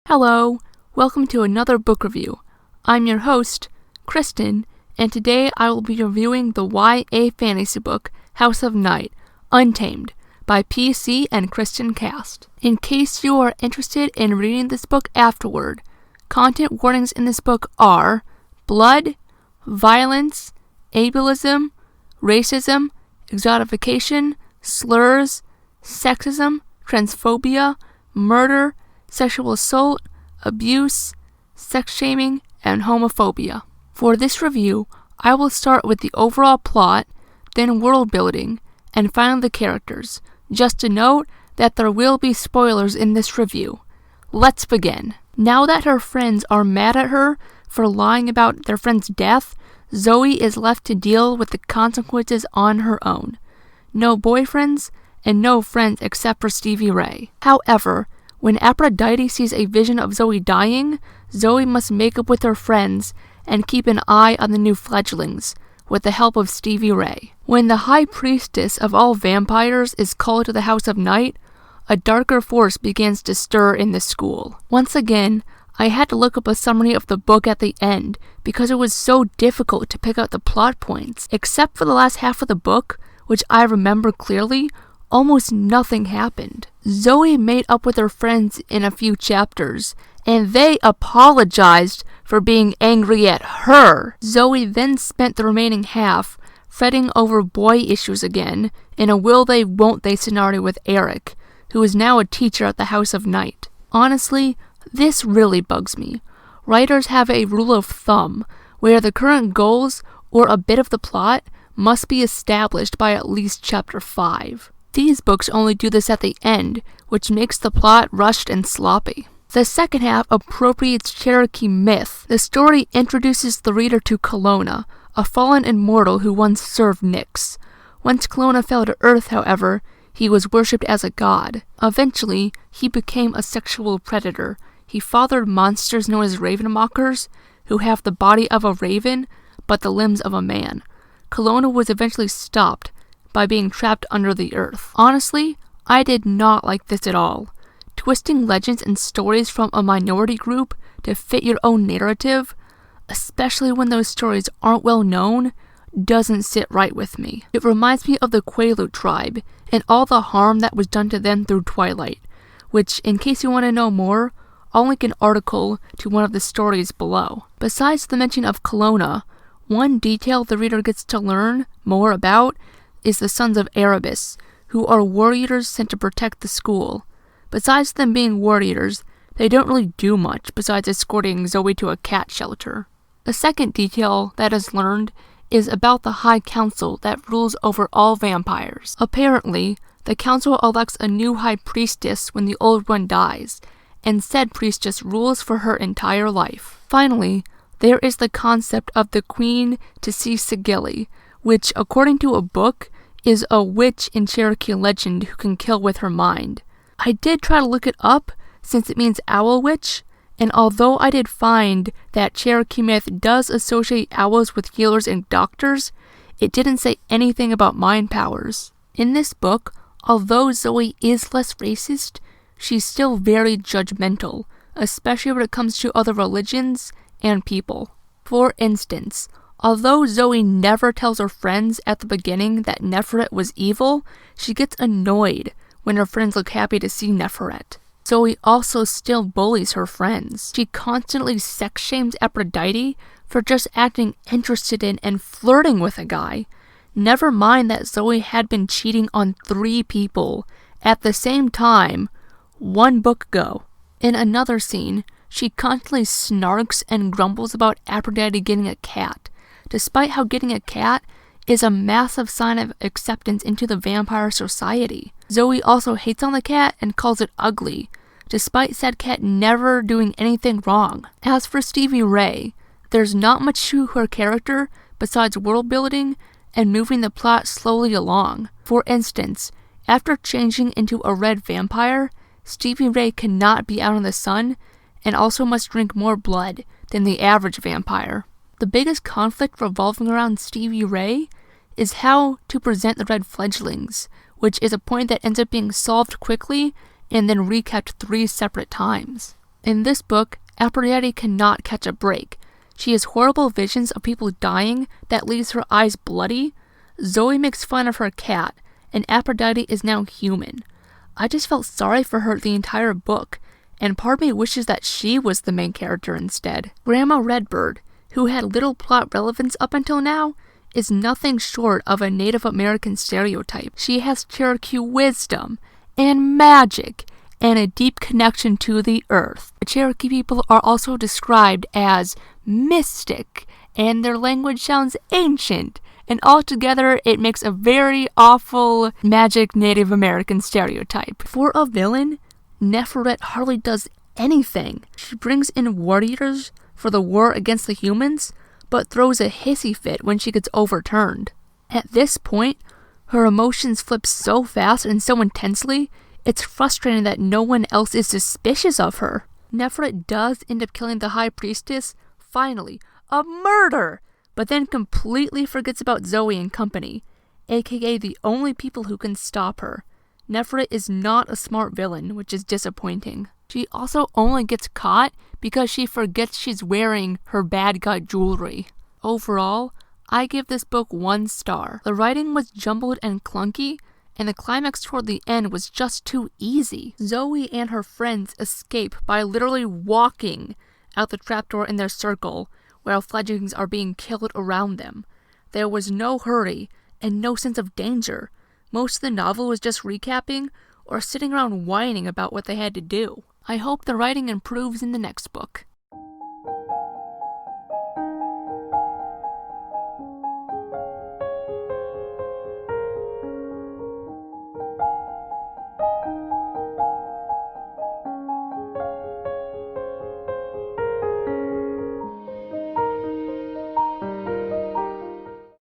Hello, welcome to another book review. I'm your host, Kristen, and today I will be reviewing the YA fantasy book House of Night, Untamed, by PC and Kristen Cast. In case you are interested in reading this book afterward, content warnings in this book are blood, violence, ableism, racism, exotification, slurs, sexism, transphobia, murder, sexual assault, abuse, sex shaming, and homophobia. For this review, I will start with the overall plot, then world building, and finally the characters. Just to note that there will be spoilers in this review. Let's begin. Now that her friends are mad at her for lying about their friend's death, Zoe is left to deal with the consequences on her own. No boyfriends, and no friends except for Stevie Ray. However, when Aphrodite sees a vision of Zoe dying, Zoe must make up with her friends and keep an eye on the new fledglings, with the help of Stevie Ray. When the High Priestess of all vampires is called to the House of Night, a darker force begins to stir in the school. Once again, I had to look up a summary of the book at the end because it was so difficult to pick out the plot points. Except for the last half of the book, which I remember clearly, almost nothing happened. Zoe made up with her friends in a few chapters, and they apologized for being angry at her. Zoe then spent the remaining half fretting over boy issues again in a will they won't they scenario with Eric, who is now a teacher at the House of Night. Honestly, this really bugs me. Writers have a rule of thumb where the current goals or a bit of the plot must be established by at least chapter 5. These books only do this at the end, which makes the plot rushed and sloppy. The second half appropriates Cherokee myth. The story introduces the reader to Kelowna, a fallen immortal who once served Nyx. Once Kelowna fell to Earth, however, he was worshipped as a god. Eventually, he became a sexual predator. He fathered monsters known as ravenmockers, who have the body of a raven, but the limbs of a man. Kelowna was eventually stopped by being trapped under the earth. Honestly, I did not like this at all. Twisting legends and stories from a minority group to fit your own narrative, especially when those stories aren't well known, doesn't sit right with me. It reminds me of the Quaalude tribe and all the harm that was done to them through Twilight, which, in case you want to know more, I'll link an article to one of the stories below. Besides the mention of Kelowna, one detail the reader gets to learn more about is the Sons of Erebus, who are warriors sent to protect the school. Besides them being warriors, they don't really do much besides escorting Zoe to a cat shelter. The second detail that is learned is about the High Council that rules over all vampires. Apparently, the council elects a new High Priestess when the old one dies, and said priestess rules for her entire life. Finally, there is the concept of the Queen to see Sigilli, which, according to a book, is a witch in Cherokee legend who can kill with her mind. I did try to look it up, since it means owl witch, and although I did find that Cherokee myth does associate owls with healers and doctors, it didn't say anything about mind powers. In this book, although Zoe is less racist, she's still very judgmental, especially when it comes to other religions and people. For instance, although Zoe never tells her friends at the beginning that Neferet was evil, she gets annoyed when her friends look happy to see Neferet. Zoe also still bullies her friends. She constantly sex shames Aphrodite for just acting interested in and flirting with a guy. Never mind that Zoe had been cheating on 3 people at the same time 1 book ago. In another scene, she constantly snarks and grumbles about Aphrodite getting a cat, despite how getting a cat is a massive sign of acceptance into the vampire society. Zoe also hates on the cat and calls it ugly, despite said cat never doing anything wrong. As for Stevie Ray, there's not much to her character besides world building and moving the plot slowly along. For instance, after changing into a red vampire, Stevie Ray cannot be out in the sun and also must drink more blood than the average vampire. The biggest conflict revolving around Stevie Ray is how to present the red fledglings, which is a point that ends up being solved quickly and then recapped 3 separate times. In this book, Aphrodite cannot catch a break. She has horrible visions of people dying that leaves her eyes bloody. Zoe makes fun of her cat, and Aphrodite is now human. I just felt sorry for her the entire book, and part of me wishes that she was the main character instead. Grandma Redbird, who had little plot relevance up until now, is nothing short of a Native American stereotype. She has Cherokee wisdom and magic and a deep connection to the earth. The Cherokee people are also described as mystic, and their language sounds ancient, and altogether it makes a very awful magic Native American stereotype. For a villain, Neferet hardly does anything. She brings in warriors for the war against the humans, but throws a hissy fit when she gets overturned. At this point, her emotions flip so fast and so intensely, it's frustrating that no one else is suspicious of her. Neferet does end up killing the High Priestess, finally, a murder, but then completely forgets about Zoe and company, aka the only people who can stop her. Neferet is not a smart villain, which is disappointing. She also only gets caught because she forgets she's wearing her bad guy jewelry. Overall, I give this book 1 star. The writing was jumbled and clunky, and the climax toward the end was just too easy. Zoe and her friends escape by literally walking out the trapdoor in their circle, while fledglings are being killed around them. There was no hurry and no sense of danger. Most of the novel was just recapping or sitting around whining about what they had to do. I hope the writing improves in the next book.